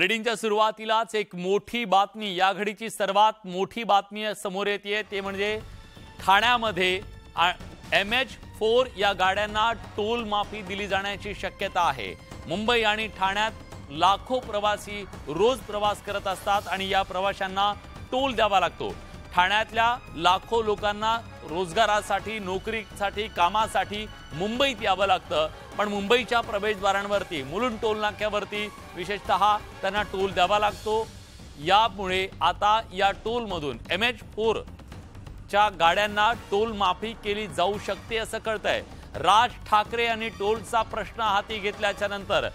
बुलेटिनच्या सुरुवातीलाच एक मोठी बातमी, या घडीची सर्वात मोठी बातमी समोर येते ते म्हणजे ठाण्यामध्ये MH4 या गाड्यांना टोल माफी दिली जाण्याची शक्यता आहे। मुंबई आणि ठाण्यात लाखो प्रवासी रोज प्रवास करत असतात आणि या प्रवाशांना टोल द्यावा लागतो। ठाण्यातल्या लाखो लोकांना रोजगारासाठी, नोकरीसाठी, कामासाठी मुंबईत यावं लागतं, पण मुंबईच्या प्रवेशद्वारांवरती मुलुंड टोल नाक्यावरती विशेषतः त्यांना टोल द्यावा लागतो। यामुळे आता या टोलमधून MH4 च्या गाड्यांना टोल माफी केली जाऊ शकते असं कळतंय। राज ठाकरे यांनी टोलचा प्रश्न हाती घेतल्याच्या नंतर,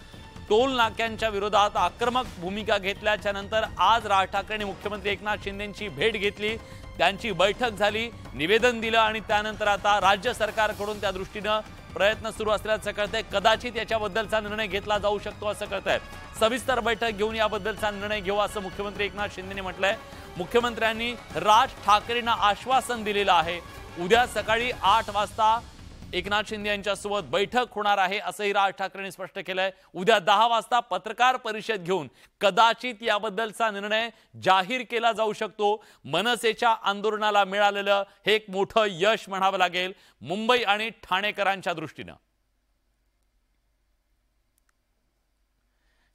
टोल नाक्यांच्या विरोधात आक्रमक भूमिका घेतल्याच्या नंतर आज राज ठाकरेंनी मुख्यमंत्री एकनाथ शिंदेंची भेट घेतली, त्यांची बैठक झाली, निवेदन दिलं आणि त्यानंतर आता राज्य सरकारकडून त्या दृष्टीने प्रयत्न सुरू असल्याचं कळतंय। कदाचित याच्याबद्दलचा निर्णय घेतला जाऊ शकतो असं कळतंय। सविस्तर बैठक घेऊन याबद्दलचा निर्णय घेऊ असं मुख्यमंत्री एकनाथ शिंदेंनी म्हटलंय। मुख्यमंत्र्यांनी राज ठाकरेंना आश्वासन दिलेलं आहे, उद्या सकाळी 8 वाजता एकनाथ शिंदे यांच्यासोबत बैठक होणार आहे असंही राज ठाकरेंनी स्पष्ट केलंय। उद्या 10 वाजता पत्रकार परिषद घेऊन कदाचित याबद्दलचा निर्णय जाहीर केला जाऊ शकतो। मनसेच्या आंदोलनाला मिळालेलं हे एक मोठं यश म्हणावं लागेल मुंबई आणि ठाणेकरांच्या दृष्टीने।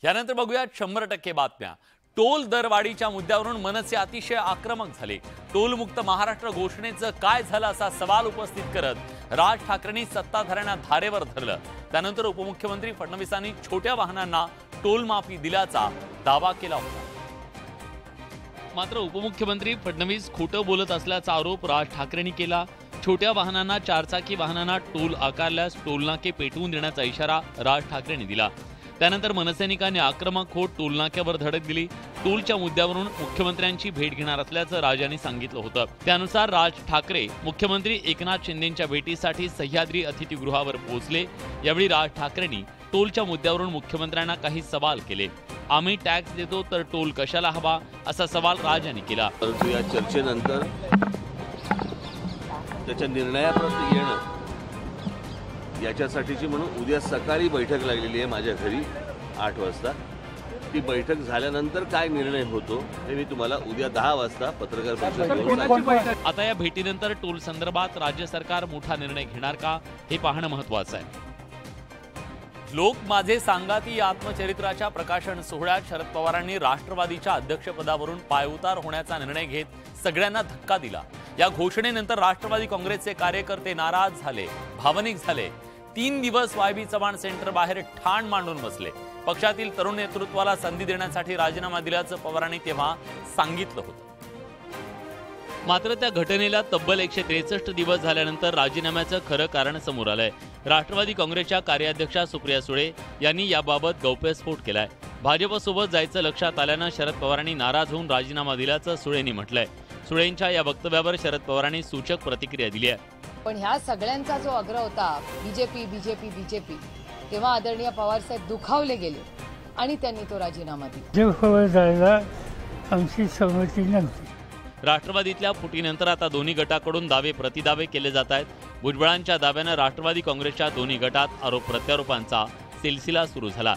यानंतर बघूया 100% बातम्या। टोल दरवाढीच्या मुद्द्यावरून मनसे अतिशय आक्रमक झाले। टोलमुक्त महाराष्ट्र घोषणेचं काय झालं असा सवाल उपस्थित करत राज ठाकरेंनी सत्ताधाऱ्यांना धारेवर धरलं। त्यानंतर उपमुख्यमंत्री फडणवीसांनी छोट्या वाहनांना टोल माफी दिल्याचा दावा केला होता। मात्र उपमुख्यमंत्री फडणवीस खोटं बोलत असल्याचा आरोप राज ठाकरेंनी केला। छोट्या वाहनांना, चारचाकी वाहनांना टोल आकारल्यास टोलनाके पेटवून देण्याचा इशारा राज ठाकरेंनी दिला। त्यानंतर मनसैनिकांनी आक्रमक होत टोलनाक्यावर धडक दिली। टोलच्या मुद्द्यावरून मुख्यमंत्र्यांची भेट घेणार असल्याचं राजांनी सांगितलं होतं। त्यानुसार राज ठाकरे मुख्यमंत्री एकनाथ शिंदेंच्या भेटीसाठी सह्याद्री अतिथीगृहावर पोहोचले। यावेळी राज ठाकरेंनी टोलच्या मुद्द्यावरून मुख्यमंत्र्यांना काही सवाल केले। आम्ही टॅक्स देतो तर टोल कशाला हवा असा सवाल राजांनी केला। परंतु या चर्चेनंतर त्याच्या निर्णयापर्यंत येणं याच्यासाठीची म्हणून उद्या सकाळी बैठक लागलेली आहे माझ्या घरी 8 वाजता। ती बैठक झाल्यानंतर काय निर्णय होतो हे मी तुम्हाला उद्या 10 वाजता पत्रकार परिषदेत। आता या भेटीनंतर टोल संदर्भात राज्य सरकार मोठा निर्णय घेणार का हे पाहणं महत्त्वाचं आहे। लोक माझे सांगाती या आत्मचरित्राच्या प्रकाशन सोहळ्यात शरद पवारांनी राष्ट्रवादीच्या अध्यक्षपदावरून पायउतार होण्याचा निर्णय घेत सगळ्यांना धक्का दिला। या घोषणेनंतर राष्ट्रवादी काँग्रेसचे कार्यकर्ते नाराज झाले, भावनिक झाले। 3 दिवस YB चव्हाण सेंटर बाहेर ठाण मांडून बसले। पक्षातील तरुण नेतृत्वाला संधी देण्यासाठी राजीनामा दिल्याचं पवारांनी तेव्हा सांगितलं होतं। मात्र त्या घटनेला तब्बल 163 दिवस झाल्यानंतर राजीनाम्याचं खरं कारण समोर आलंय। राष्ट्रवादी काँग्रेसच्या कार्याध्यक्षा सुप्रिया सुळे यांनी याबाबत गौप्यस्फोट केलाय। भाजपसोबत जायचं लक्षात आल्यानं शरद पवारांनी नाराज होऊन राजीनामा दिल्याचं सुळेंनी म्हटलंय। सुळेंच्या या वक्तव्यावर शरद पवारांनी सूचक प्रतिक्रिया दिली आहे। पण ह्या सगळ्यांचा जो आग्रह होता बीजेपी, तेव्हा आदरणीय पवार साहेब दुखावले गेले आणि त्यांनी तो राजीनामा दिला। आमची सहमती नव्हती। राष्ट्रवादीतल्या फुटीनंतर आता दोन्ही गटाकडून दावे प्रतिदावे केले जात आहेत। भुजबळांच्या दाव्यानं राष्ट्रवादी काँग्रेसच्या दोन्ही गटात आरोप प्रत्यारोपांचा सिलसिला सुरू झाला।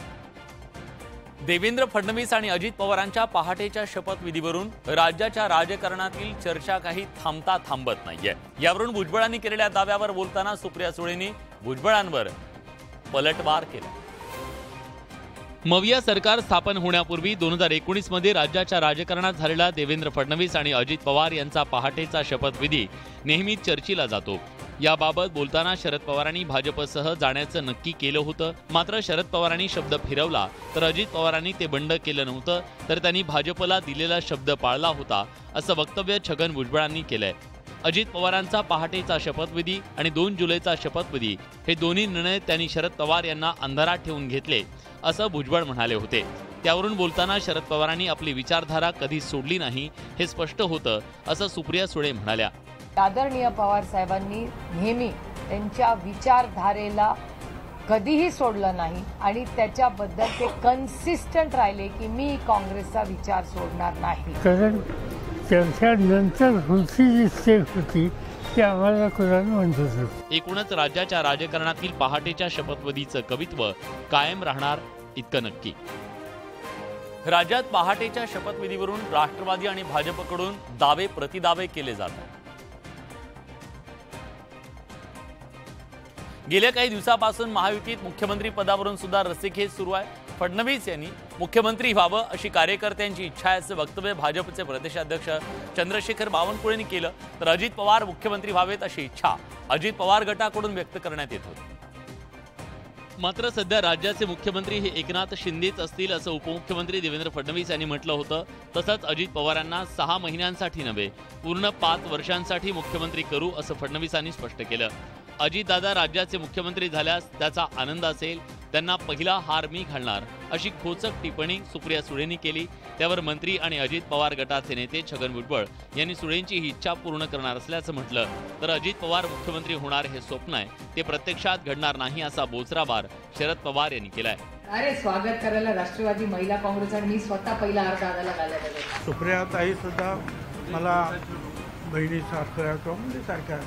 देवेंद्र फडणवीस आणि अजित पवारांच्या पहाटेच्या शपथविधीवरून राज्याच्या राजकारणातील चर्चा काही थांबता थांबत नाहीये। यावरून भुजबळांनी केलेल्या दाव्यावर बोलताना सुप्रिया सुळेंनी भुजबळांवर पलटवार केला। मविया सरकार स्थापन होण्यापूर्वी 2019 मध्ये राज्याच्या राजकारणात झालेला देवेंद्र फडणवीस आणि अजित पवार यांचा पहाटेचा शपथविधी नेहमीच चर्चेला जातो। याबाबत बोलताना शरद पवारांनी भाजपसह जाण्याचं नक्की केलं होतं। मात्र शरद पवारांनी शब्द फिरवला तर अजित पवारांनी ते बंड केलं नव्हतं, तर त्यांनी भाजपला दिलेला शब्द पाळला होता असं वक्तव्य छगन भुजबळांनी केलंय। अजित पवारांचा पहाटेचा शपथविधी आणि 2 जुलैचा शपथविधी हे दोन्ही निर्णय त्यांनी शरद पवार यांना अंधारात ठेवून घेतले असं भुजबळ म्हणाले होते। त्यावरून बोलताना शरद पवारांनी आपली विचारधारा कधी सोडली नाही हे स्पष्ट होतं असं सुप्रिया सुळे म्हणाल्या। आदरणीय पवार साहेबांनी नेहमी त्यांच्या विचारधारेला कधीही सोडलं नाही आणि त्याच्याबद्दल ते कन्सिस्टंट राहिले की मी काँग्रेसचा विचार सोडणार नाही। कारण त्याच्यानंतर पुढची जी स्टेप होती ती आम्हाला कोणाला म्हणत होतं। एकूणच राज्याच्या राजकारणातील पहाटेच्या शपथविधीचं कवित्व कायम राहणार इतकं नक्की। राज्यात पहाटेच्या शपथविधीवरून राष्ट्रवादी आणि भाजपकडून दावे प्रतिदावे केले जातात। गेल्या काही दिवसापासून महायुतीत मुख्यमंत्री पदावरून सुद्धा रस्सीखेच सुरू आहे। फडणवीस यांनी मुख्यमंत्री व्हावं अशी कार्यकर्त्यांची इच्छा आहे असं वक्तव्य भाजपचे प्रदेशाध्यक्ष चंद्रशेखर बावनकुळेंनी केलं, तर अजित पवार मुख्यमंत्री व्हावेत अशी इच्छा अजित पवार गटाकडून व्यक्त करण्यात येत होती। मात्र सध्या राज्याचे मुख्यमंत्री हे एकनाथ शिंदेच असतील असं उपमुख्यमंत्री देवेंद्र फडणवीस यांनी म्हटलं होतं। तसंच अजित पवारांना 6 महिन्यांसाठी नव्हे पूर्ण 5 वर्षांसाठी मुख्यमंत्री करू असं फडणवीसांनी स्पष्ट केलं। अजितदादा राज्याचे मुख्यमंत्री झाल्यास त्याचा आनंद असेल, त्यांना पहिला हार मी घालणार अशी खोचक टिप्पणी सुप्रिया सुळेंनी केली। त्यावर मंत्री आणि अजित पवार गटाचे नेते छगन भुजबळ यांनी सुळेंची ही इच्छा पूर्ण करणार असल्याचं म्हटलं, तर अजित पवार मुख्यमंत्री होणार हे स्वप्न आहे, ते प्रत्यक्षात घडणार नाही असा बोचराबार शरद पवार यांनी केलाय। अरे स्वागत करायला राष्ट्रवादी महिला काँग्रेस आणि मी स्वतः पहिला हार दादाला घालायला सुप्रिया ताई सुद्धा मला बहिणीसारखं किंवा मुलीसारख्या,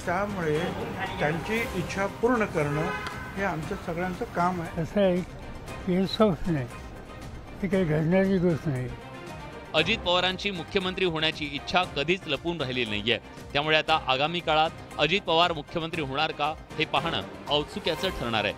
त्यामुळे त्यांची इच्छा पूर्ण करणं हे आमचं सगळ्यांचं काम आहे। असं आहे की हे स्वप्न आहे, ही काही घडणारी गोष्ट नाही। अजित पवारांची मुख्यमंत्री होण्याची इच्छा कधीच लपून राहिलेली नाहीये, त्यामुळे आता आगामी काळात अजित पवार मुख्यमंत्री होणार का हे पाहणं औत्सुक्याचं ठरणार आहे।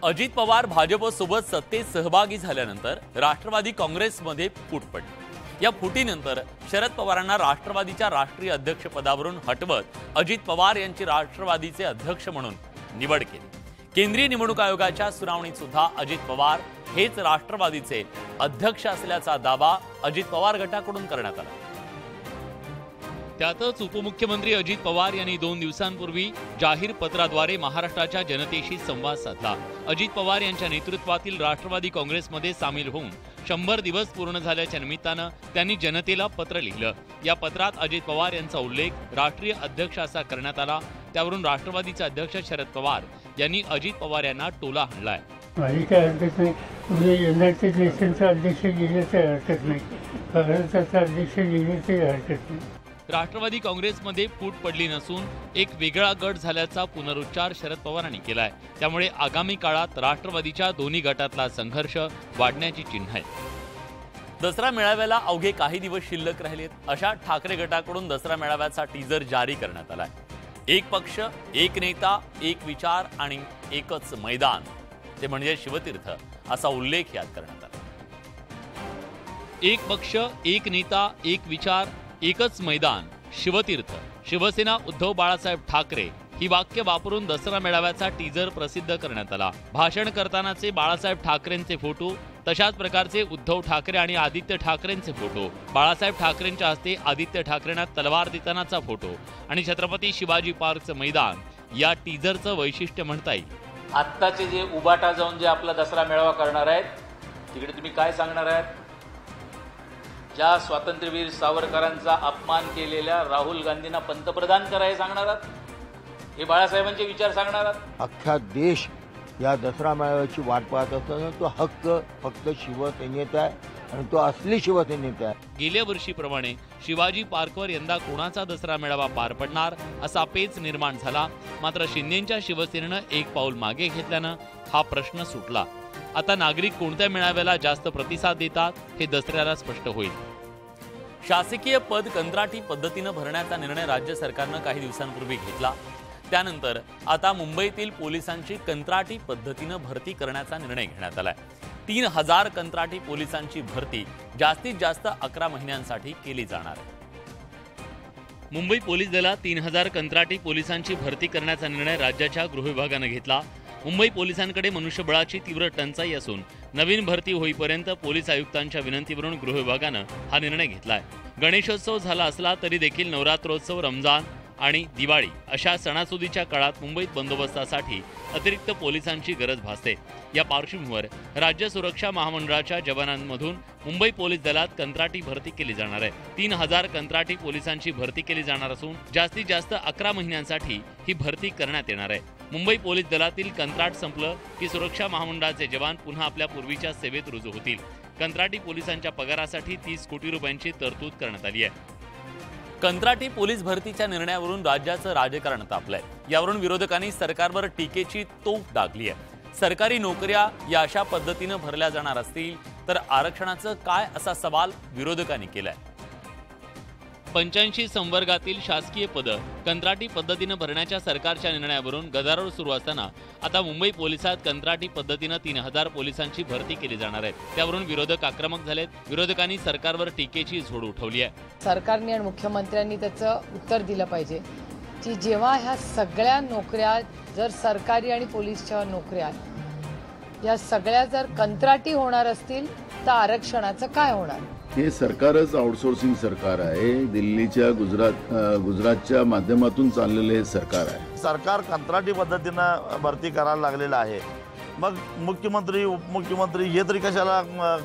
अजित पवार भाजपसोबत सत्तेत सहभागी झाल्यानंतर राष्ट्रवादी काँग्रेसमध्ये फूट पडली। या फुटीनंतर शरद पवारांना राष्ट्रवादीच्या राष्ट्रीय अध्यक्षपदावरून हटवत अजित पवार यांची राष्ट्रवादीचे अध्यक्ष म्हणून निवड केली। केंद्रीय निवडणूक आयोगाच्या सुनावणीत सुद्धा अजित पवार हेच राष्ट्रवादीचे अध्यक्ष असल्याचा दावा अजित पवार गटाकडून करण्यात आला। त्यातच उपमुख्यमंत्री अजित पवार यांनी 2 दिवसांपूर्वी जाहीर पत्राद्वारे महाराष्ट्राच्या जनतेशी संवाद साधला। अजित पवार यांच्या नेतृत्वातील राष्ट्रवादी काँग्रेसमध्ये सामील होऊन 100 दिवस पूर्ण झाल्याच्या निमित्तानं त्यांनी जनतेला पत्र लिहिलं। या पत्रात अजित पवार यांचा उल्लेख राष्ट्रीय अध्यक्ष असा करण्यात आला। त्यावरून राष्ट्रवादीचे अध्यक्ष शरद पवार यांनी अजित पवार यांना टोला हाणलाय। माझी काय हरकत नाही, म्हणजे युनायटेड नेशनचा अध्यक्ष लिहिण्याची हरकत नाही, भारताचा अध्यक्ष लिहिण्याची हरकत नाही। राष्ट्रवादी काँग्रेसमध्ये फूट पडली नसून एक वेगळा गट झाल्याचा पुनरुच्चार शरद पवारांनी केलाय। त्यामुळे आगामी काळात राष्ट्रवादीच्या दोन्ही गटातला संघर्ष वाढण्याची चिन्ह आहेत। दसरा मेळाव्याला अवघे काही दिवस शिल्लक राहिलेत, अशा ठाकरे गटाकडून दसरा मेळाव्याचा टीजर जारी करण्यात आलाय। एक पक्ष, एक नेता, एक विचार आणि एकच मैदान, ते म्हणजे शिवतीर्थ असा उल्लेख यात करण्यात आला। एक पक्ष, एक नेता, एक विचार, एकच मैदान, शिवतीर्थ, शिवसेना उद्धव बाळासाहेब ठाकरे ही वाक्य वापरून दसरा मेळाव्याचा टीजर प्रसिद्ध करण्यात आला। भाषण करतानाचे बाळासाहेब ठाकरेंचे फोटो, तशाच प्रकारचे उद्धव ठाकरे आणि आदित्य ठाकरेंचे फोटो, बाळासाहेब ठाकरेंच्या हस्ते आदित्य ठाकरेंना तलवार देतानाचा फोटो आणि छत्रपती शिवाजी पार्कचं मैदान या टीजरचं वैशिष्ट्य म्हणता येईल। आत्ताचे जे उबाटा जाऊन जे आपला दसरा मेळावा करणार आहेत, तिकडे तुम्ही काय सांगणार आहात? ज्या स्वातंत्र्यवीर सावरकरांचा अपमान केलेल्या राहुल गांधींना पंतप्रधान करायला सांगणार आहात? हे बाळासाहेबांचे विचार सांगणार आहात? अख्खा देश या दसरा मेळाव्याची वाट पाहत असताना तो हक्क फक्त शिवसेनेचा आहे आणि तो असली शिवसेनेचा आहे। गेल्या वर्षीप्रमाणे शिवाजी पार्कवर यंदा कोणाचा दसरा मेळावा पार पडणार असा पेच निर्माण झाला। मात्र शिंदेंच्या शिवसेनेनं एक पाऊल मागे घेतल्यानं हा प्रश्न सुटला। आता नागरिक कोणत्या मेळाव्याला जास्त प्रतिसाद देतात हे दसऱ्याला स्पष्ट होईल। शासकीय पद कंत्राटी पद्धतीनं भरण्याचा निर्णय राज्य सरकारनं काही दिवसांपूर्वी घेतला। त्यानंतर आता मुंबईतील पोलिसांची कंत्राटी पद्धतीनं भरती करण्याचा निर्णय घेण्यात आलाय। 3000 कंत्राटी पोलिसांची भरती जास्तीत जास्त 11 महिन्यांसाठी केली जाणार आहे। मुंबई पोलीस दलात 3000 कंत्राटी पोलिसांची भरती करण्याचा निर्णय राज्याच्या गृह विभागानं घेतला। मुंबई पोलिसांकडे मनुष्यबळाची तीव्र टंचाई असून नवीन भरती होईपर्यंत पोलीस आयुक्तांच्या विनंतीवरून गृह विभागानं हा निर्णय घेतलाय। गणेशोत्सव झाला असला तरी देखील नवरात्रोत्सव, रमजान आणि दिवाळी अशा सणासुदीच्या काळात मुंबईत बंदोबस्तासाठी अतिरिक्त पोलिसांची गरज भासते। या पार्श्वभूमीवर राज्य सुरक्षा महामंडळाच्या जवानांमधून मुंबई पोलीस दलात कंत्राटी भरती केली जाणार आहे। 3000 कंत्राटी पोलिसांची भरती केली जाणार असून जास्तीत जास्त 11 महिन्यांसाठी ही भरती करण्यात येणार आहे। मुंबई पोलीस दलातील कंत्राट संपलं की सुरक्षा महामंडळाचे जवान पुन्हा आपल्या पूर्वीच्या सेवेत रुजू होतील। कंत्राटी पोलिसांच्या पगारासाठी 30 कोटी रुपयांची तरतूद करण्यात आली आहे। कंत्राटी पोलीस भरतीच्या निर्णयावरून राज्याचं राजकारण तापलंय। यावरून विरोधकांनी सरकारवर टीकेची तोफ डागली आहे। सरकारी नोकऱ्या या अशा पद्धतीनं भरल्या जाणार असतील तर आरक्षणाचं काय असा सवाल विरोधकांनी केलाय। 85 संवर्गातील शासकीय पदं कंत्राटी पद्धतीनं भरण्याच्या सरकारच्या निर्णयावरून गदारोळ सुरू असताना आता मुंबई पोलिसात कंत्राटी पद्धतीनं 3000 पोलिसांची भरती केली जाणार आहे। त्यावरून विरोधक आक्रमक झालेत। विरोधकांनी सरकारवर टीकेची झोड उठवली आहे। सरकारने आणि मुख्यमंत्र्यांनी त्याचं उत्तर दिलं पाहिजे की जेव्हा ह्या सगळ्या नोकऱ्या जर सरकारी आणि पोलीसच्या नोकऱ्या या सगळ्या जर कंत्राटी होणार असतील तर आरक्षणाचं काय होणार? हे सरकारच आउटसोर्सिंग सरकार आहे। दिल्लीच्या गुजरातच्या माध्यमातून चाललेले हे सरकार आहे। सरकार कंत्राटी पद्धतीनं भरती करायला लागलेलं आहे। मग मुख्यमंत्री उपमुख्यमंत्री हे तरी कशाला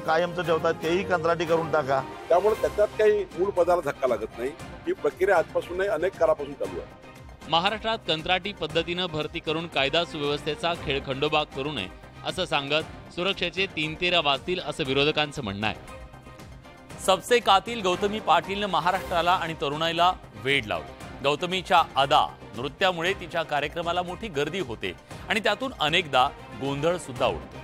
कायमचं ठेवतात? तेही कंत्राटी करून टाका। त्यामुळे त्याच्यात काही मूळ पदाला धक्का लागत नाही। ही प्रक्रिया आजपासून नाही, अनेक काळापासून चालू आहे। महाराष्ट्रात कंत्राटी पद्धतीनं भरती करून कायदा सुव्यवस्थेचा खेळखंडोबा करू नये असं सांगत सुरक्षेचे 3 तेरा वाजतील असं विरोधकांचं म्हणणं आहे। सबसे कातील गौतमी पाटीलनं महाराष्ट्राला आणि तरुणाईला वेड लावलं। गौतमीच्या अदा नृत्यामुळे तिच्या कार्यक्रमाला मोठी गर्दी होते आणि त्यातून अनेकदा गोंधळ सुद्धा उडतो।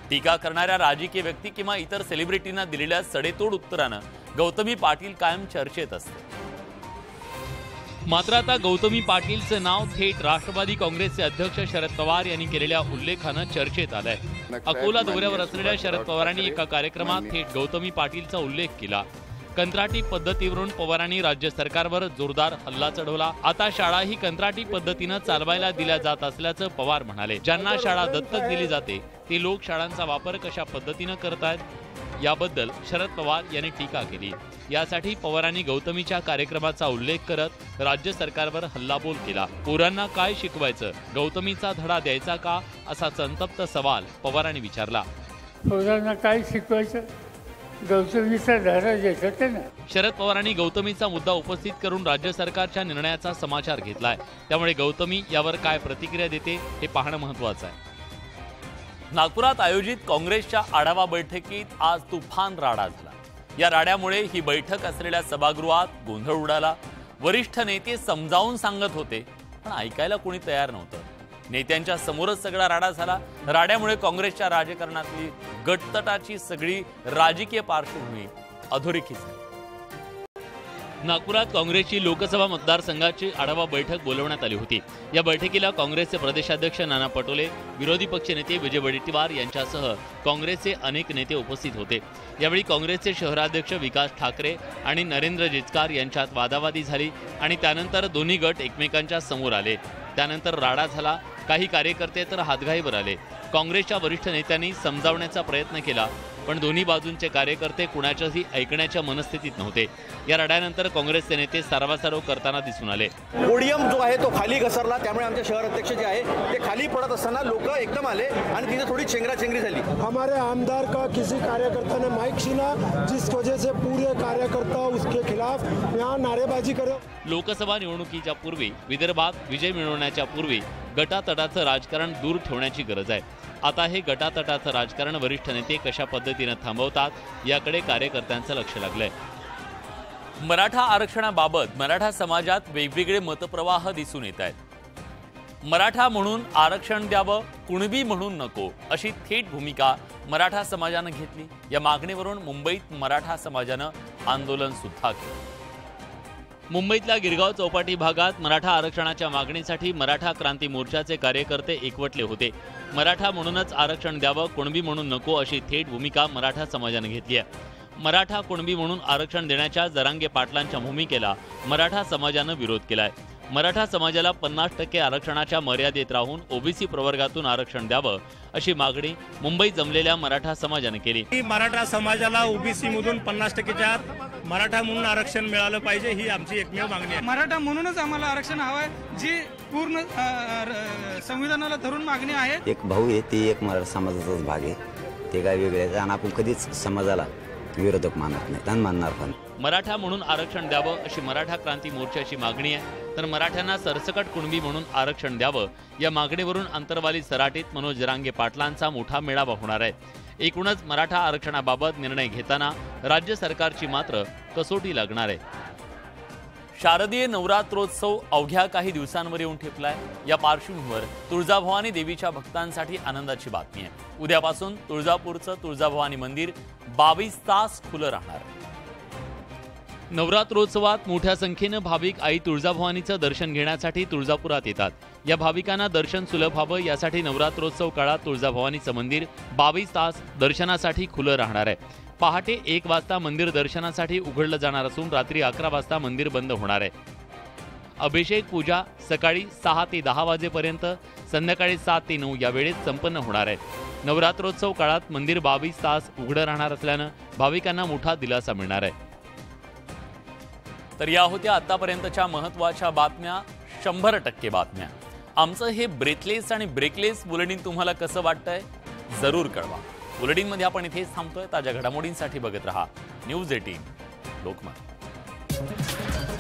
टीका करणाऱ्या राजकीय व्यक्ती किंवा इतर सेलिब्रिटींना दिलेल्या सडेतोड उत्तरानं गौतमी पाटील कायम चर्चेत असते। मात्र आता गौतमी पाटीलचं नाव थेट राष्ट्रवादी काँग्रेसचे अध्यक्ष शरद पवार यांनी केलेल्या उल्लेखानं चर्चेत आलंय। अकोला दौऱ्यावर असलेल्या शरद पवारांनी एका कार्यक्रमात थेट गौतमी पाटीलचा उल्लेख केला। कंत्राटी पद्धतीवरून पवारांनी राज्य सरकारवर जोरदार हल्ला चढवला। आता शाळा ही कंत्राटी पद्धतीनं चालवायला दिल्या जात असल्याचं पवार म्हणाले। ज्यांना शाळा दत्तक दिली जाते ते लोक शाळांचा वापर कशा पद्धतीनं करतायत याबद्दल शरद पवार यांनी टीका केली। यासाठी पवारांनी गौतमीच्या कार्यक्रमाचा उल्लेख करत राज्य सरकारवर हल्लाबोल केला। पोरांना काय शिकवायचं, गौतमीचा धडा द्यायचा का असा संतप्त सवाल पवारांनी विचारला। पोरांना काय शिकवायचं, गौतमीचा धडा द्यायचा ना। शरद पवारांनी गौतमीचा मुद्दा उपस्थित करून राज्य सरकारच्या निर्णयाचा समाचार घेतलाय। त्यामुळे गौतमी यावर काय प्रतिक्रिया देते हे पाहणं महत्त्वाचं आहे। नागपुरात आयोजित काँग्रेसच्या आढावा बैठकीत आज तुफान राडा झाला। या राड्यामुळे ही बैठक असलेल्या सभागृहात गोंधळ उडाला। वरिष्ठ नेते समजावून सांगत होते पण ऐकायला कोणी तयार नव्हतं। नेत्यांच्या समोरच सगळा राडा झाला। राड्यामुळे काँग्रेसच्या राजकारणातली गटतटाची सगळी राजकीय पार्श्वभूमी अधोरेखित झाली। नागपुरात काँग्रेसची लोकसभा मतदारसंघाची आढावा बैठक बोलवण्यात आली होती। या बैठकीला काँग्रेसचे प्रदेशाध्यक्ष नाना पटोले, विरोधी पक्षनेते विजय वडेट्टीवार यांच्यासह काँग्रेसचे अनेक नेते उपस्थित होते। यावेळी काँग्रेसचे शहराध्यक्ष विकास ठाकरे आणि नरेंद्र जिचकार यांच्यात वादावादी झाली आणि त्यानंतर दोन्ही गट एकमेकांच्या समोर आले। त्यानंतर राडा झाला। काही कार्यकर्ते तर हातघाईवर आले। काँग्रेसच्या वरिष्ठ नेत्यांनी समजावण्याचा प्रयत्न केला पण दोन्ही बाजूंचे कार्यकर्ते कुणाच्याही ऐकण्याच्या मनस्थितीत नव्हते। या राड्यानंतर काँग्रेसचे नेते सारवासारव करताना दिसून आले। पोडियम जो आहे तो खाली घसरला, त्यामुळे आमचे शहर अध्यक्ष जे आहे ते खाली पडत असताना लोक एकदम आले आणि तिथे थोडी चेंगराचेंगरी झाली। हमारे आमदार का किसी कार्यकर्ता ने माइक छीना, जिस वजह से पूरे कार्यकर्ता उसके खिलाफ यहाँ नारेबाजी करे। लोकसभा निवडणुकीच्या पूर्वी विदर्भात विजय मिळवण्याच्या पूर्वी गटातटाचं राजकारण दूर ठेवण्याची गरज आहे। आता हे गटातटाचं राजकारण वरिष्ठ नेते कशा पद्धतीने थांबवतात याकडे कार्यकर्त्यांचं लक्ष लागलंय। मराठा आरक्षणाबाबत मराठा समाजात वेगवेगळे मतप्रवाह दिसून येत आहेत। मराठा म्हणून आरक्षण द्यावं, कुणबी म्हणून नको अशी थेट भूमिका मराठा समाजानं घेतली। या मागणीवरून मुंबईत मराठा समाजानं आंदोलन सुद्धा केलं। मुंबईतल्या गिरगाव चौपाटी भागात मराठा आरक्षणाच्या मागणीसाठी मराठा क्रांती मोर्चाचे कार्यकर्ते एकवटले होते। मराठा म्हणूनच आरक्षण द्यावं, कुणबी म्हणून नको अशी थेट भूमिका मराठा समाजाने घेतली आहे। मराठा कुणबी म्हणून आरक्षण देण्याच्या जरांगे पाटलांच्या भूमिकेला मराठा समाजानं विरोध केलाय। मराठा समाजाला 50% आरक्षणाच्या मर्यादेत राहून ओबीसी प्रवर्गातून आरक्षण द्यावं अशी मागणी मुंबईत जमलेल्या मराठा समाजाने केली। मराठा समाजाला ओबीसी मधून 50%च्या मराठा म्हणून आरक्षण मिळालं पाहिजे ही आमची एकमेव मागणी आहे। मराठा म्हणूनच आम्हाला आरक्षण हवंय, जी पूर्ण संविधानाला धरून मागणी आहे। एक भाऊ आहे, ते एक मराठा समाजाचाच भाग आहे, ते काय वेगळे आणि आपण कधीच समाजाला विरोधक मानत नाही आणि मानणार पण। मराठा म्हणून आरक्षण द्यावं अशी मराठा क्रांती मोर्चाची मागणी आहे, तर मराठ्यांना सरसकट कुणबी म्हणून आरक्षण द्यावं या मागणीवरून अंतरवाली सराटीत मनोज जरांगे पाटलांचा मोठा मेळावा होणार आहे। एकूणच मराठा आरक्षणाबाबत निर्णय घेताना राज्य सरकारची मात्र कसोटी लागणार आहे। शारदीय नवरात्रोत्सव अवघ्या काही दिवसांवर येऊन ठेपलाय। या पार्श्वभूमीवर तुळजाभवानी देवीच्या भक्तांसाठी आनंदाची बातमी आहे। उद्यापासून तुळजापूरचं तुळजाभवानी मंदिर 22 तास खुलं राहणार। नवरात्रोत्सवात मोठ्या संख्येनं भाविक आई तुळजाभवानीचं दर्शन घेण्यासाठी तुळजापुरात येतात। या भाविकांना दर्शन सुलभ व्हावं यासाठी नवरात्रोत्सव काळात तुळजाभवानीचं मंदिर 22 तास दर्शनासाठी खुलं राहणार आहे। पहाटे 1 वाजता मंदिर दर्शनासाठी उघडलं जाणार असून रात्री 11 वाजता मंदिर बंद होणार आहे। अभिषेक पूजा सकाळी 6 ते 10 वाजेपर्यंत, संध्याकाळी 7 ते 9 या वेळेत संपन्न होणार आहे। नवरात्रोत्सव काळात मंदिर 22 तास उघडं राहणार असल्यानं भाविकांना मोठा दिलासा मिळणार आहे। तर या होत्या आतापर्यंतच्या महत्त्वाच्या बातम्या, 100% बातम्या। आमचं हे ब्रेथलेस आणि ब्रेकलेस बुलेटिन तुम्हाला कसं वाटतंय जरूर कळवा। बुलेटिनमध्ये आपण इथेच थांबतोय। ताज्या घडामोडींसाठी बघत रहा न्यूज 18 लोकमत।